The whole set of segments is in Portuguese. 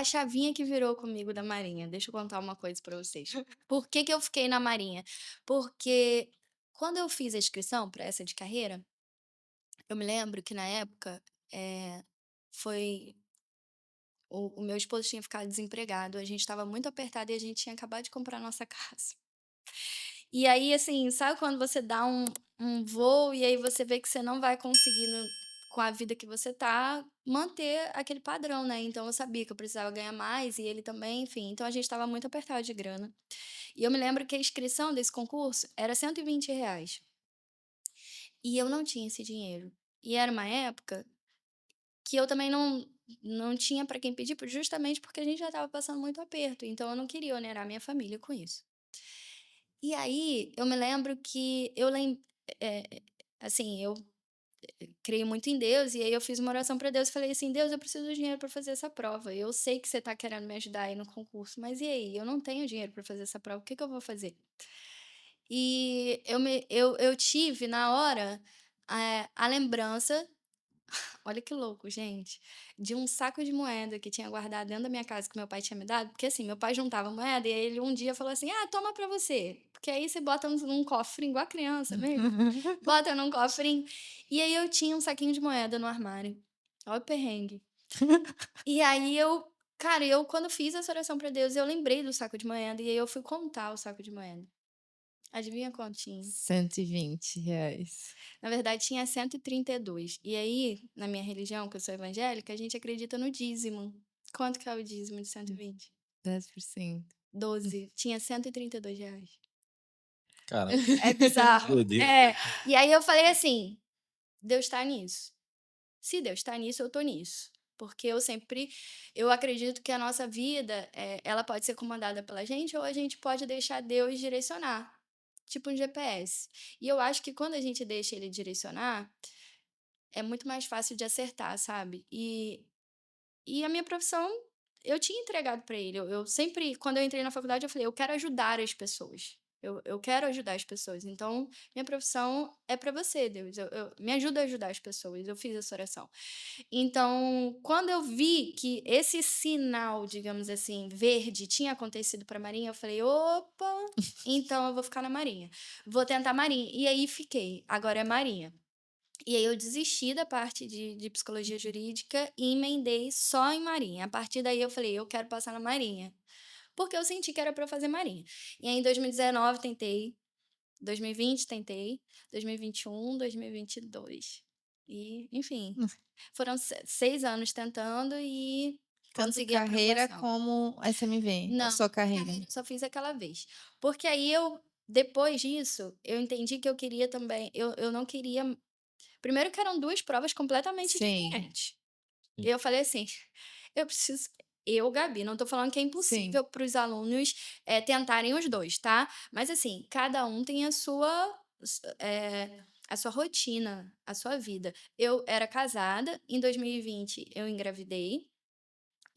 chavinha que virou comigo da Marinha. Deixa eu contar uma coisa pra vocês. Por que que eu fiquei na Marinha? Porque quando eu fiz a inscrição para essa de carreira, eu me lembro que na época, eh, foi o meu esposo tinha ficado desempregado, a gente estava muito apertado e a gente tinha acabado de comprar a nossa casa. E aí, assim, sabe quando você dá um voo e aí você vê que você não vai conseguir com a vida que você tá, manter aquele padrão, né? Então eu sabia que eu precisava ganhar mais e ele também, enfim. Então a gente estava muito apertado de grana. E eu me lembro que a inscrição desse concurso era R$ 120. E eu não tinha esse dinheiro. E era uma época que eu também não tinha para quem pedir, justamente porque a gente já estava passando muito aperto. Então eu não queria onerar minha família com isso. E aí, eu me lembro que eh, assim, eu creio muito em Deus, e aí eu fiz uma oração para Deus e falei assim: "Deus, eu preciso de dinheiro para fazer essa prova. Eu sei que você está querendo me ajudar aí no concurso, mas e aí? Eu não tenho dinheiro para fazer essa prova, o que que eu vou fazer?". E eu tive na hora, a lembrança, olha que louco, gente, de um saco de moeda que tinha guardado dentro da minha casa que meu pai tinha me dado, porque assim, meu pai juntava moeda e aí ele um dia falou assim: "Ah, toma pra você, porque aí você bota num cofrinho, igual a criança mesmo, bota num cofrinho". E aí eu tinha um saquinho de moeda no armário. Olha o perrengue. E aí cara, eu quando fiz essa oração pra Deus, eu lembrei do saco de moeda e aí eu fui contar o saco de moeda. Adivinha quanto tinha? R$ 120. Na verdade, tinha 132. E aí, na minha religião, que eu sou evangélica, a gente acredita no dízimo. Quanto que é o dízimo de 120? 10%. 12. Tinha R$ 132. Caramba, É bizarro. doideira. É. E aí eu falei assim: Deus tá nisso. Se Deus tá nisso, eu tô nisso. Porque eu acredito que a nossa vida, ela pode ser comandada pela gente ou a gente pode deixar Deus direcionar. Tipo um GPS. E eu acho que quando a gente deixa ele direcionar, é muito mais fácil de acertar, sabe. E a minha profissão, eu tinha entregado para ele, eu sempre quando eu entrei na faculdade eu falei: "Eu quero ajudar as pessoas, eu quero ajudar as pessoas, então minha profissão é para você, Deus, me ajuda a ajudar as pessoas", eu fiz essa oração. Então, quando eu vi que esse sinal, digamos assim, verde tinha acontecido para Marinha, eu falei: "Opa, então eu vou ficar na Marinha, vou tentar Marinha", e aí fiquei, agora é Marinha. E aí eu desisti da parte de psicologia jurídica e emendei só em marinha. A partir daí eu falei: "Eu quero passar na marinha", porque eu senti que era para eu fazer marinha. E aí em 2019 tentei, 2020 tentei, 2021, 2022. E, enfim, foram 6 anos tentando e Tanto consegui a carreira aprovação. como SMV, Não, só carreira. carreira só fiz aquela vez. Porque aí depois disso, eu entendi que eu queria também eu não queria. Primeiro que eram 2 provas completamente Sim, diferentes. E Sim. eu falei assim: "Eu preciso", Gabi, não tô falando que é sim. impossível para os alunos, tentarem os 2, tá, mas assim, cada um tem a sua rotina, a sua vida. Eu era casada, em 2020 eu engravidei,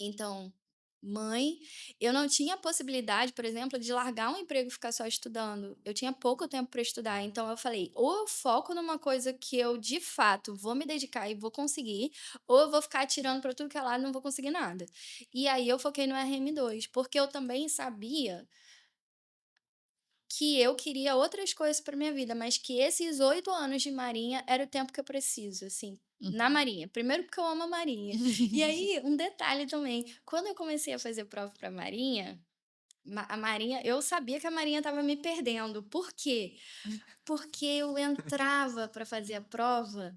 então, mãe, eu não tinha a possibilidade, por exemplo, de largar um emprego e ficar só estudando. Eu tinha pouco tempo para estudar, então eu falei: ou eu foco numa coisa que eu de fato vou me dedicar e vou conseguir, ou eu vou ficar atirando para tudo que é lado e não vou conseguir nada. E aí eu foquei no RM2, porque eu também sabia que eu queria outras coisas para minha vida, mas que esses 8 anos de marinha era o tempo que eu preciso, assim, na Uhum. marinha. Primeiro porque eu amo a marinha. E aí, um detalhe também, quando eu comecei a fazer prova para marinha, a marinha, eu sabia que a marinha estava me perdendo. Por quê? Porque eu entrava para fazer a prova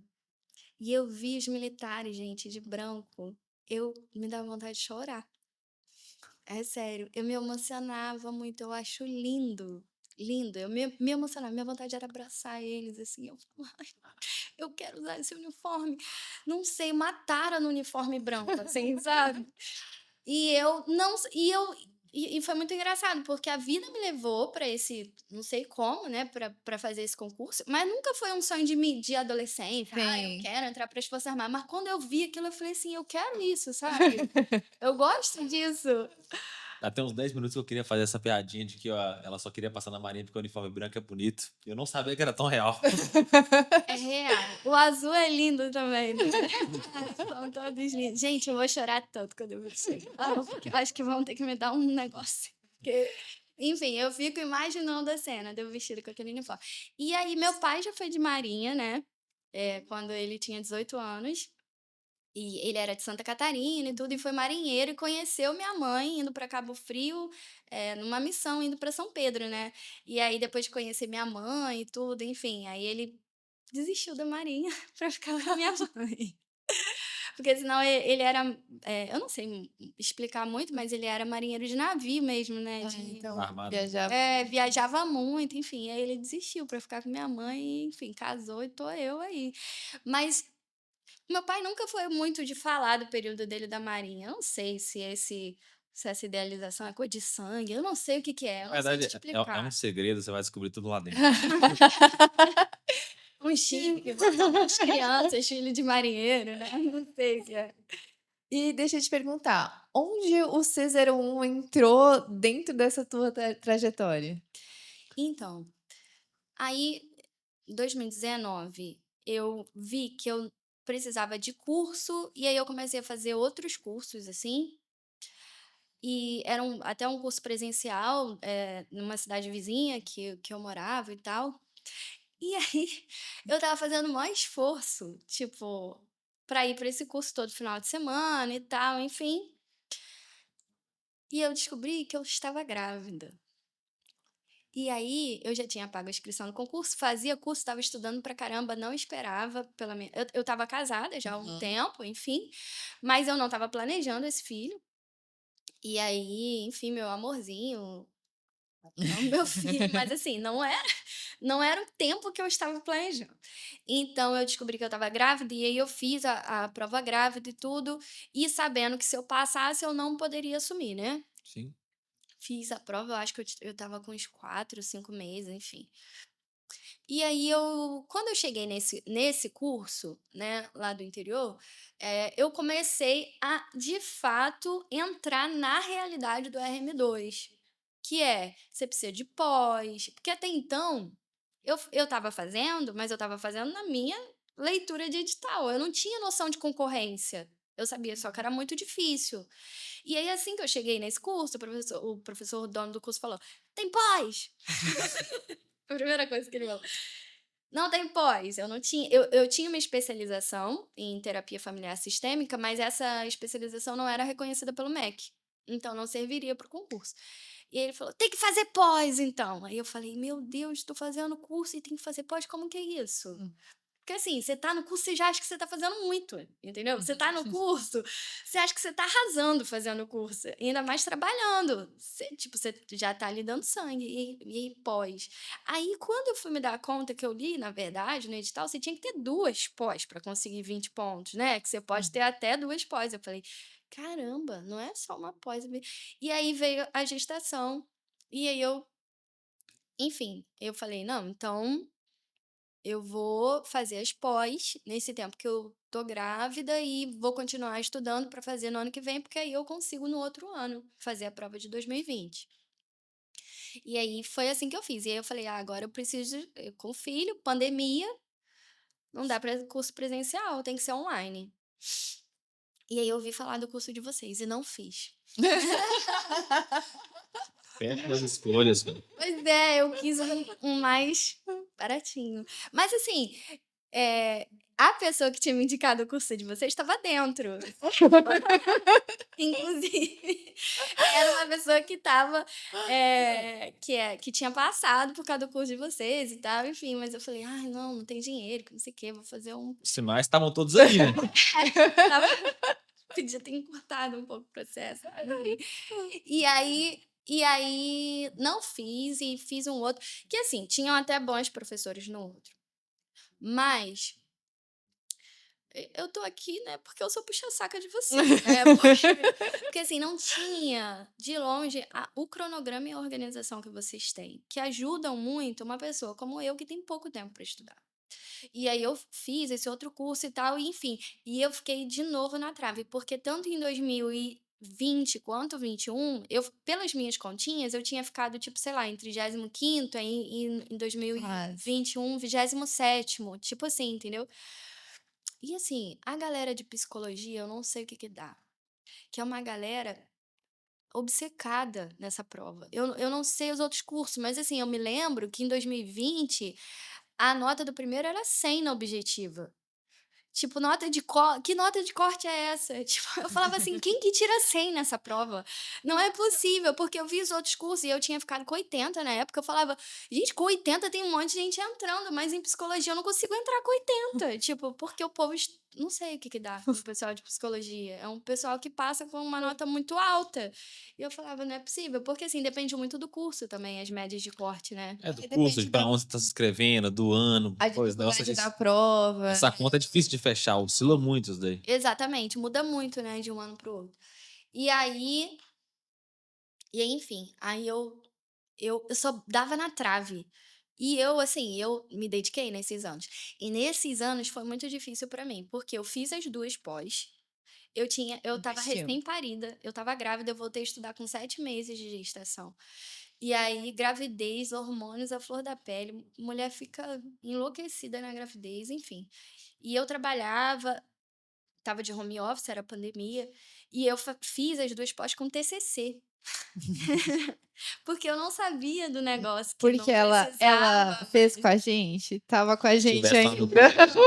e eu vi os militares, gente, de branco, eu me dava vontade de chorar. É sério, eu me emocionava muito, eu acho lindo, lindo, eu me emocionava, minha vontade era abraçar eles, assim, eu falava: "Ai, eu quero usar esse uniforme", não sei, mataram no uniforme branco, assim, sabe. E eu não s e eu e foi muito engraçado, porque a vida me levou para esse não sei como, né, para fazer esse concurso, mas nunca foi um sonho de adolescência: "Ah, eu Sim. quero entrar para as Forças Armadas", mas quando eu vi aquilo eu falei assim: "Eu quero isso", sabe. Eu gosto disso. Até uns 10 minutos que eu queria fazer essa piadinha de que ó, ela só queria passar na Marinha porque o uniforme branco é bonito. Eu não sabia que era tão real. É real. O azul é lindo também, né? São todos lindos. Gente, eu vou chorar tanto quando eu ver chegar, porque eu acho que vão ter que me dar um negócio. Porque, enfim, eu fico imaginando a cena de eu vestida com aquele uniforme. E aí, meu pai já foi de marinha, né? Quando ele tinha 18 anos. E ele era de Santa Catarina e tudo, e foi marinheiro e conheceu minha mãe indo para Cabo Frio, numa missão, indo para São Pedro, né? E aí, depois de conhecer minha mãe e tudo, enfim, aí ele desistiu da marinha para ficar com a minha mãe. Porque senão ele era, eu não sei explicar muito, mas ele era marinheiro de navio mesmo, né? Então, Armado. viajar. Viajava muito, enfim. Aí ele desistiu para ficar com minha mãe, e, enfim, casou e tô eu aí. Mas meu pai nunca foi muito de falar do período dele da marinha. Eu não sei se essa idealização é coisa de sangue, eu não sei o que que é, eu Na não sei te verdade, é um explicar. segredo, você vai descobrir tudo lá dentro. Um chip que botam as crianças, filho de marinheiro, né? Não sei o que é. E deixa eu te perguntar, onde o C01 entrou dentro dessa tua trajetória? Então, aí, em 2019, eu vi que eu precisava de curso, e aí eu comecei a fazer outros cursos, assim, e era até um curso presencial, numa cidade vizinha que eu morava e tal. E aí, eu estava fazendo o maior esforço, tipo, para ir para esse curso todo final de semana e tal, enfim. E eu descobri que eu estava grávida. E aí, eu já tinha pago a inscrição no concurso, fazia curso, estava estudando pra caramba, não esperava pela minha. Eu estava casada já há um Uhum. tempo, enfim, mas eu não estava planejando esse filho. E aí, enfim, meu amorzinho, amo meu filho, mas assim, não era o tempo que eu estava planejando. Então, eu descobri que eu estava grávida, e aí eu fiz a prova grávida e tudo, e sabendo que se eu passasse, eu não poderia assumir, né? Sim. Fiz a prova, eu acho que eu estava com uns 4, 5 meses, enfim. E aí quando eu cheguei nesse curso, né, lá do interior, eu comecei a, de fato, entrar na realidade do RM2, que você precisa de pós, porque até então eu estava fazendo, mas eu estava fazendo na minha leitura de edital, eu não tinha noção de concorrência. Eu sabia só que era muito difícil. E aí, assim que eu cheguei nesse curso, o professor dono do curso falou: tem pós! A primeira coisa que ele falou. Não tem pós, eu não tinha. Eu tinha uma especialização em terapia familiar sistêmica, mas essa especialização não era reconhecida pelo MEC. Então não serviria para o concurso. E ele falou: tem que fazer pós, então. Aí eu falei: meu Deus, estou fazendo curso e tem que fazer pós, como que é isso? Hum. Porque assim, você tá no curso, você já acha que você tá fazendo muito, entendeu? Você tá no curso, você acha que você tá arrasando fazendo o curso, ainda mais trabalhando. Você já tá ali dando sangue e pós. Aí, quando eu fui me dar conta que eu li, na verdade, no edital, você tinha que ter 2 pós para conseguir 20 pontos, né? Que você pode ter até 2 pós. Eu falei, caramba, não é só uma pós. E aí veio a gestação, e aí enfim, eu falei, não, então eu vou fazer as pós nesse tempo que eu tô grávida e vou continuar estudando para fazer no ano que vem, porque aí eu consigo no outro ano fazer a prova de 2020. E aí foi assim que eu fiz. E aí eu falei, agora eu preciso, com filho, pandemia, não dá para curso presencial, tem que ser online. E aí eu ouvi falar do curso de vocês e não fiz. Péssimas escolhas, velho. Pois eu quis um mais baratinho. Mas assim, a pessoa que tinha me indicado o curso de vocês estava dentro. Inclusive, era uma pessoa que estava, que tinha passado por causa do curso de vocês e tal, enfim, mas eu falei, ai, não tem dinheiro, que não sei o quê, vou fazer um. Os sinais estavam todos aí, né? Tava- Podia ter encurtado um pouco o processo. Enfim. E aí, não fiz, e fiz um outro, que assim, tinham até bons professores no outro. Mas eu tô aqui, né, porque eu sou puxa-saca de vocês, né? Porque assim, não tinha, de longe, o cronograma e a organização que vocês têm, que ajudam muito uma pessoa como eu, que tem pouco tempo para estudar. E aí eu fiz esse outro curso e tal, e enfim. E eu fiquei de novo na trave, porque tanto em 20 quanto 21, eu, pelas minhas continhas, eu tinha ficado, tipo, sei lá, em 35º, aí em Quase. 2021, 27º, tipo assim, entendeu? E assim, a galera de psicologia, eu não sei o que que dá, que é uma galera obcecada nessa prova. Eu não sei os outros cursos, mas assim, eu me lembro que em 2020 a nota do primeiro era 100 na objetiva. Tipo, que nota de corte é essa? Tipo, eu falava assim: "Quem que tira 100 nessa prova? Não é possível", porque eu vi os outros cursos e eu tinha ficado com 80 na época, eu falava: "Gente, com 80 tem um monte de gente entrando, mas em psicologia eu não consigo entrar com 80", tipo, porque o povo não sei o que que dá no pessoal de psicologia, é um pessoal que passa com uma nota muito alta. E eu falava: "Não é possível", porque, assim, depende muito do curso também, as médias de corte, né. É, do curso, Depende de pra da onde você tá se inscrevendo, do ano. a Pois, nossa, dificuldade da prova. essa conta é difícil de fechar, oscila muito isso daí. Exatamente, muda muito, né, de um ano para o outro. E aí enfim, aí eu só dava na trave. E eu, assim, eu me dediquei nesses anos. E nesses anos foi muito difícil pra mim, porque eu fiz as 2 pós, eu estava Investiu. recém-parida, eu estava grávida, eu voltei a estudar com 7 meses de gestação. E aí gravidez, hormônios à flor da pele, mulher fica enlouquecida na gravidez, enfim. E eu trabalhava, estava de home office, era pandemia, e eu fiz as 2 pós com TCC. Porque eu não sabia do negócio, que não Porque ela precisava fez mais. com a gente, estava com a Se gente tivesse lá no ainda. grupo,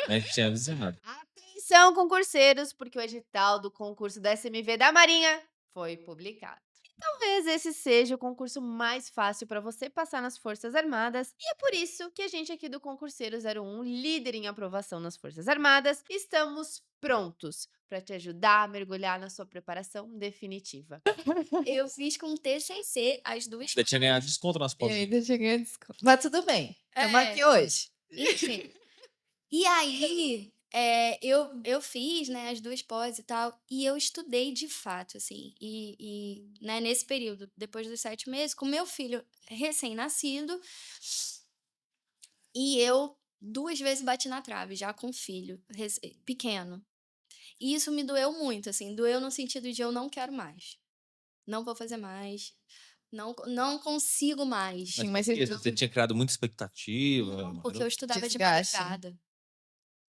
a gente tinha avisado. Atenção, concurseiros, porque o edital do concurso da SMV da Marinha foi publicado. Talvez esse seja o concurso mais fácil para você passar nas Forças Armadas, e é por isso que a gente aqui do Concurseiro 01, líder em aprovação nas Forças Armadas, estamos prontos para te ajudar a mergulhar na sua preparação definitiva. Eu fiz com TCC as 2 Ainda tinha ganhado desconto nas E pós. ainda cheguei a desconto. Mas tudo bem, estamos É, aqui hoje. enfim. E aí, eu fiz, né, as 2 pós e tal, e eu estudei de fato, assim, né, nesse período, depois dos 7 meses, com meu filho recém-nascido, e eu 2 vezes bati na trave, já com filho pequeno. E isso me doeu muito, assim, doeu no sentido de eu não quero mais, não vou fazer mais, não consigo mais. Mas Sim, por mas quê? Você tinha criado muita expectativa, Não, porque eu estudava de desgaste. madrugada,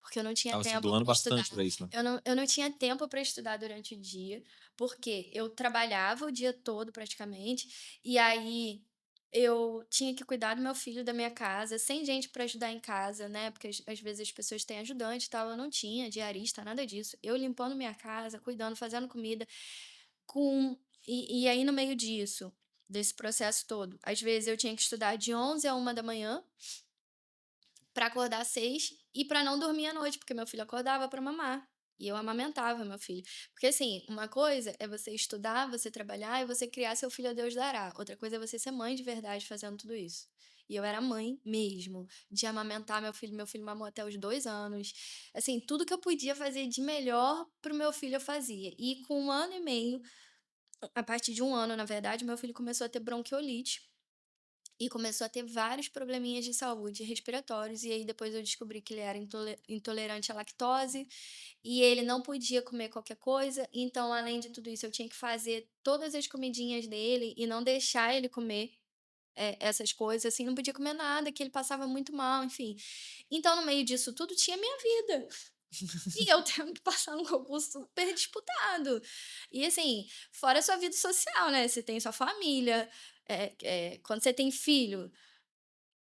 porque eu não tinha estava se tempo doando para estudar. bastante pra isso, né? Eu não tinha tempo para estudar durante o dia, porque eu trabalhava o dia todo praticamente, e aí eu tinha que cuidar do meu filho, da minha casa, sem gente para ajudar em casa, né? Porque às vezes as pessoas têm ajudante e tal, eu não tinha diarista, nada disso. Eu limpando minha casa, cuidando, fazendo comida, e aí no meio disso, desse processo todo, às vezes eu tinha que estudar de 11 a 1 da manhã para acordar às 6 e para não dormir à noite, porque meu filho acordava para mamar. E eu amamentava meu filho. Porque, assim, uma coisa é você estudar, você trabalhar e você criar seu filho a Deus dará. Outra coisa é você ser mãe de verdade fazendo tudo isso. E eu era mãe mesmo, de amamentar meu filho. Meu filho mamou até os 2 anos. Assim, tudo que eu podia fazer de melhor pro meu filho eu fazia. E com 1 ano e meio, a partir de 1 ano, na verdade, meu filho começou a ter bronquiolite. E começou a ter vários probleminhas de saúde respiratórios, e aí depois eu descobri que ele era intolerante à lactose, e ele não podia comer qualquer coisa, então além de tudo isso eu tinha que fazer todas as comidinhas dele e não deixar ele comer, essas coisas, assim, não podia comer nada, que ele passava muito mal, enfim. Então no meio disso tudo tinha minha vida, e eu tendo que passar num concurso super disputado. E assim, fora a sua vida social, né, você tem sua família, quando você tem filho,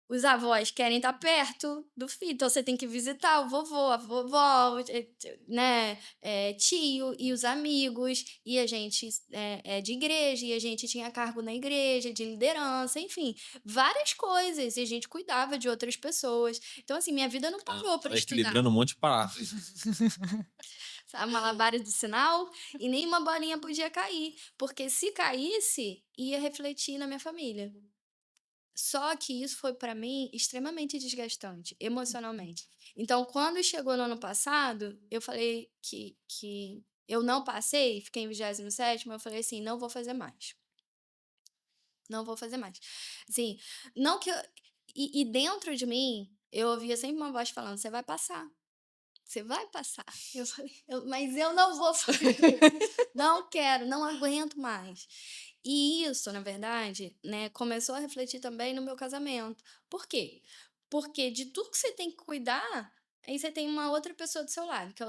os avós querem estar perto do filho, então você tem que visitar o vovô, a vovó, né, tio e os amigos, e a gente é de igreja, e a gente tinha cargo na igreja, de liderança, enfim, várias coisas, e a gente cuidava de outras pessoas. Então, assim, minha vida não parou para Tava estudar. equilibrando um monte de parada. Sabe, malabares do sinal, e nenhuma bolinha podia cair, porque se caísse, ia refletir na minha família. Só que isso foi para mim extremamente desgastante, emocionalmente. Então, quando chegou no ano passado, eu falei que eu não passei, fiquei em 27º, eu falei assim: "Não vou fazer mais, não vou fazer mais". Assim, não que eu, dentro de mim, eu ouvia sempre uma voz falando: "Você vai passar, você vai passar. Eu falei: Mas eu não vou fazer. Não quero, não aguento mais". E isso, na verdade, né, começou a refletir também no meu casamento. Por quê? Porque de tudo que você tem que cuidar, aí você tem uma outra pessoa do seu lado, que é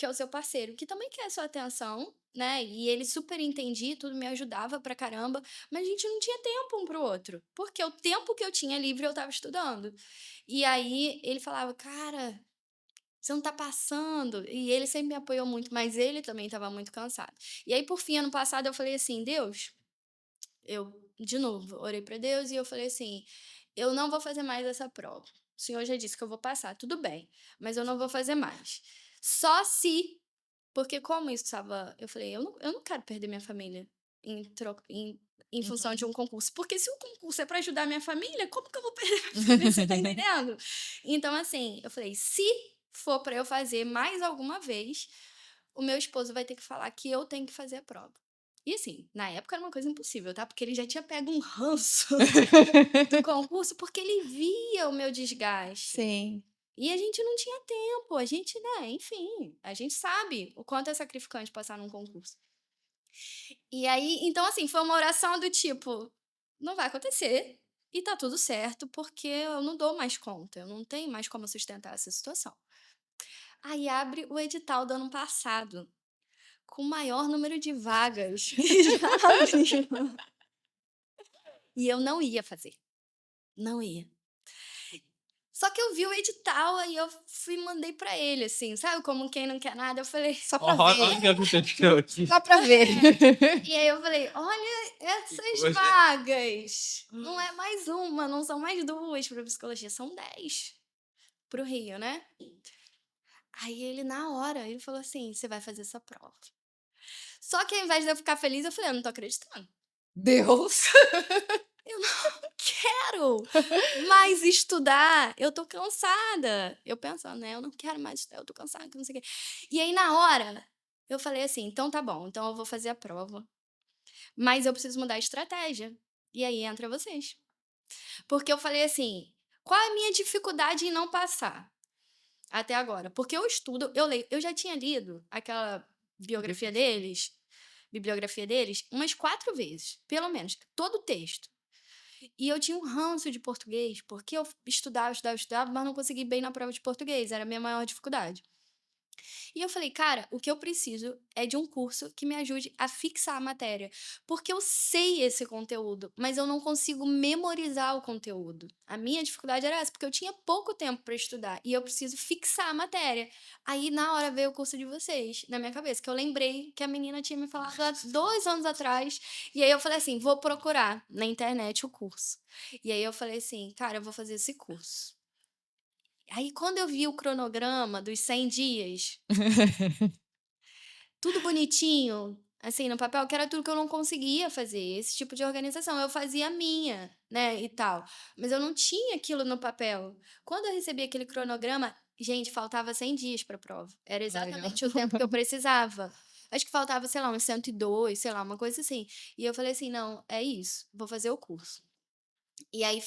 o seu parceiro, que também quer a sua atenção, né, e ele super entendia, tudo, me ajudava pra caramba, mas a gente não tinha tempo um para o outro, porque o tempo que eu tinha livre eu estava estudando. E aí ele falava: "Cara, você não tá passando". E ele sempre me apoiou muito, mas ele também estava muito cansado. E aí, por fim, ano passado, eu falei assim: "Deus", eu, de novo, orei para Deus e eu falei assim: "Eu não vou fazer mais essa prova. O senhor já disse que eu vou passar, tudo bem, mas eu não vou fazer mais. Só se", porque como isso estava, eu falei: eu não quero perder minha família em função de Uhum. um concurso, porque se o concurso é para ajudar minha família, como que eu vou perder minha família, você tá entendendo?". Então, assim, eu falei: "Se for para eu fazer mais alguma vez, o meu esposo vai ter que falar que eu tenho que fazer a prova". E assim, na época era uma coisa impossível, tá, porque ele já tinha pego um ranço do concurso, porque ele via o meu desgaste. Sim. E a gente não tinha tempo, a gente, né, enfim, a gente sabe o quanto é sacrificante passar num concurso. E aí, então assim, foi uma oração do tipo: "Não vai acontecer e tá tudo certo, porque eu não dou mais conta, eu não tenho mais como sustentar essa situação". Aí abre o edital do ano passado, com o maior número de vagas que já abriram. E eu não ia fazer, não ia. Só que eu vi o edital, aí eu fui e mandei pra ele, assim, sabe como quem não quer nada? Eu falei Só Ó, pra olha o ver, que aconteceu aqui. só pra ver. e aí eu falei: "Olha Que essas coisa. vagas, não é mais uma, não são mais 2 para psicologia, são 10 para o Rio, né". Aí ele na hora, ele falou assim: "Você vai fazer essa prova". Só que ao invés de eu ficar feliz, eu falei: "Eu não tô acreditando, Deus. eu não quero mais estudar, eu tô cansada". Eu pensando, né: "Eu não quero mais estudar, eu tô cansada, que não sei o quê". E aí na hora, eu falei assim: "Então tá bom, então eu vou fazer a prova, mas eu preciso mudar a estratégia". E aí entra vocês. Porque eu falei assim: "Qual é a minha dificuldade em não passar até agora?". Porque eu estudo, eu leio, eu já tinha lido aquela biografia deles bibliografia deles umas 4 vezes, pelo menos, todo o texto. E eu tinha um ranço de português, porque eu estudava, estudava, estudava, mas não consegui ir bem na prova de português, era a minha maior dificuldade. E eu falei: "Cara, o que eu preciso é de um curso que me ajude a fixar a matéria, porque eu sei esse conteúdo, mas eu não consigo memorizar o conteúdo". A minha dificuldade era essa, porque eu tinha pouco tempo para estudar e eu preciso fixar a matéria. Aí, na hora, veio o curso de vocês na minha cabeça, que eu lembrei que a menina tinha me falado há 2 anos atrás, e aí eu falei assim: "Vou procurar na internet o curso". E aí eu falei assim: "Cara, eu vou fazer esse curso". Aí, quando eu vi o cronograma dos 100 dias, tudo bonitinho, assim, no papel, que era tudo que eu não conseguia fazer, esse tipo de organização. Eu fazia a minha, né, e tal, mas eu não tinha aquilo no papel. Quando eu recebi aquele cronograma, gente, faltava 100 dias para a prova. Era Olha. exatamente o tempo que eu precisava. Acho que faltava, sei lá, uns 102, sei lá, uma coisa assim. E eu falei assim: "Não, é isso, vou fazer o curso". E aí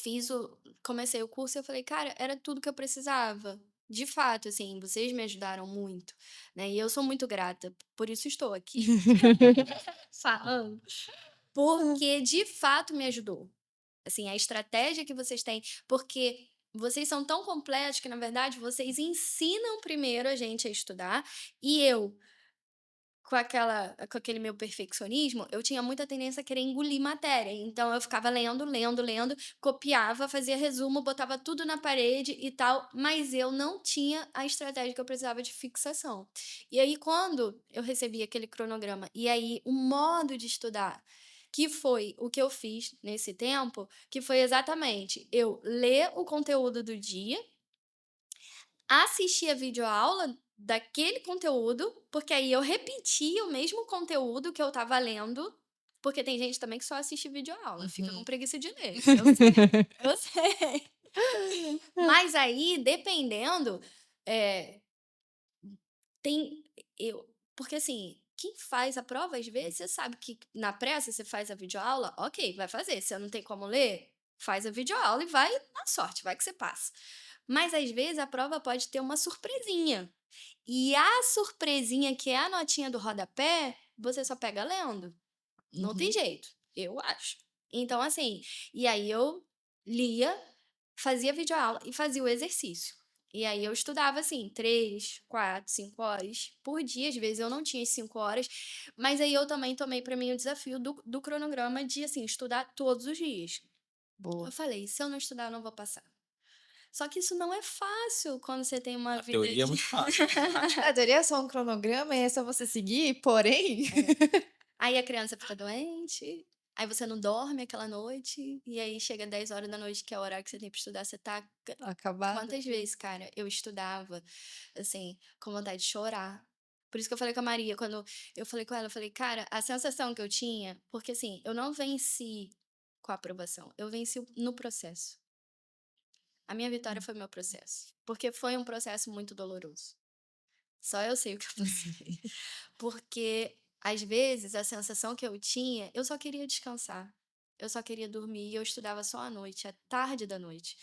comecei o curso e eu falei: "Cara, era tudo que eu precisava". De fato, assim, vocês me ajudaram muito, né, e eu sou muito grata, por isso estou aqui falando, porque de fato me ajudou. Assim, a estratégia que vocês têm, porque vocês são tão completos que, na verdade, vocês ensinam primeiro a gente a estudar, e eu, com aquele meu perfeccionismo, eu tinha muita tendência a querer engolir matéria, então eu ficava lendo, lendo, lendo, copiava, fazia resumo, botava tudo na parede e tal, mas eu não tinha a estratégia que eu precisava de fixação. E aí quando eu recebi aquele cronograma, e aí o modo de estudar, que foi o que eu fiz nesse tempo, que foi exatamente eu ler o conteúdo do dia, assistia videoaula daquele conteúdo, porque aí eu repetia o mesmo conteúdo que eu estava lendo, porque tem gente também que só assiste videoaula, fica com Uhum. preguiça de ler, eu sei, eu sei. Mas aí, dependendo, eh, tem porque assim, quem faz a prova, às vezes, você sabe que na pressa você faz a videoaula, ok, vai fazer, você não tem como ler, faz a videoaula e vai na sorte, vai que você passa. Mas às vezes a prova pode ter uma surpresinha. E a surpresinha, que é a notinha do rodapé, você só pega lendo. Não tem Uhum. jeito, eu acho. Então, assim, e aí eu lia, fazia videoaula e fazia o exercício. E aí eu estudava, assim, 3, 4, 5 horas por dia. Às vezes eu não tinha as 5 horas, mas aí eu também tomei para mim o desafio do cronograma de, assim, estudar todos os dias. Eu Boa. falei: "Se eu não estudar, eu não vou passar". Só que isso não é fácil quando você tem uma A vida teoria é de muito fácil, na prática A teoria é só um cronograma e é só você seguir, porém É. Aí a criança fica doente, aí você não dorme aquela noite, e aí chega 10 horas da noite, que é o horário que você tem pra estudar, você tá acabada. quantas vezes, cara, eu estudava, assim, com vontade de chorar. Por isso que eu falei com a Maria, quando eu falei com ela, eu falei: "Cara, a sensação que eu tinha", porque assim, eu não venci com a aprovação, eu venci no processo. A minha vitória foi meu processo, porque foi um processo muito doloroso. Só eu sei o que eu passei. Porque, às vezes, a sensação que eu tinha, eu só queria descansar. Eu só queria dormir e eu estudava só à noite, à tarde da noite.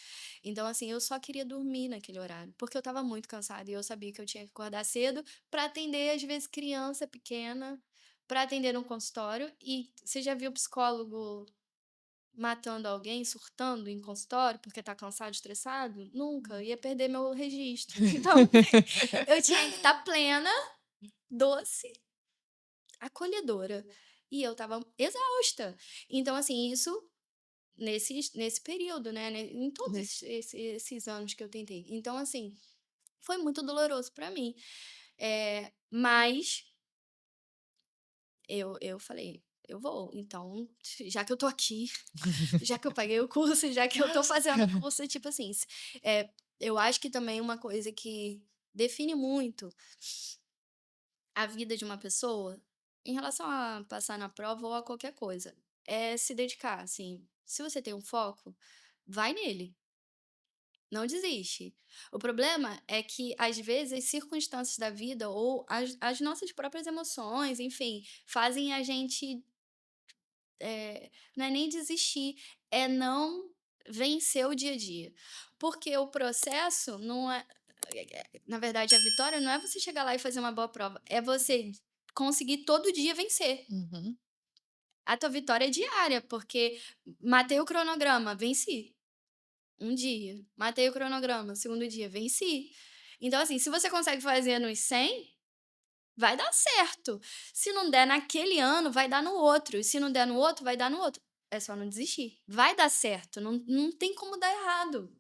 Então, assim, eu só queria dormir naquele horário, porque eu estava muito cansada e eu sabia que eu tinha que acordar cedo para atender, às vezes, criança pequena, para atender no consultório. E você já viu psicólogo matando alguém, surtando em consultório porque tá cansado, estressado? Nunca, eu ia perder meu registro. Então, eu tinha que estar plena, doce, acolhedora. E eu estava exausta. Então, assim, isso nesse período, né, em todos Né. esses anos que eu tentei. Então, assim, foi muito doloroso para mim. Mas eu falei: "Eu vou, então, já que eu tô aqui, já que eu paguei o curso, já que eu tô fazendo o curso", tipo assim, eu acho que também uma coisa que define muito a vida de uma pessoa, em relação a passar na prova ou a qualquer coisa, é se dedicar, assim. Se você tem um foco, vai nele, não desiste. O problema é que, às vezes, as circunstâncias da vida ou as nossas próprias emoções, enfim, fazem a gente, não é nem desistir, é não vencer o dia a dia. Porque o processo não é na verdade, a vitória não é você chegar lá e fazer uma boa prova, é você conseguir todo dia vencer. Uhum. A tua vitória é diária, porque matei o cronograma, venci. Um dia. Matei o cronograma, segundo dia, venci. Então, assim, se você consegue fazer nos 100, vai dar certo. Se não der naquele ano, vai dar no outro. E se não der no outro, vai dar no outro. É só não desistir. Vai dar certo, não tem como dar errado.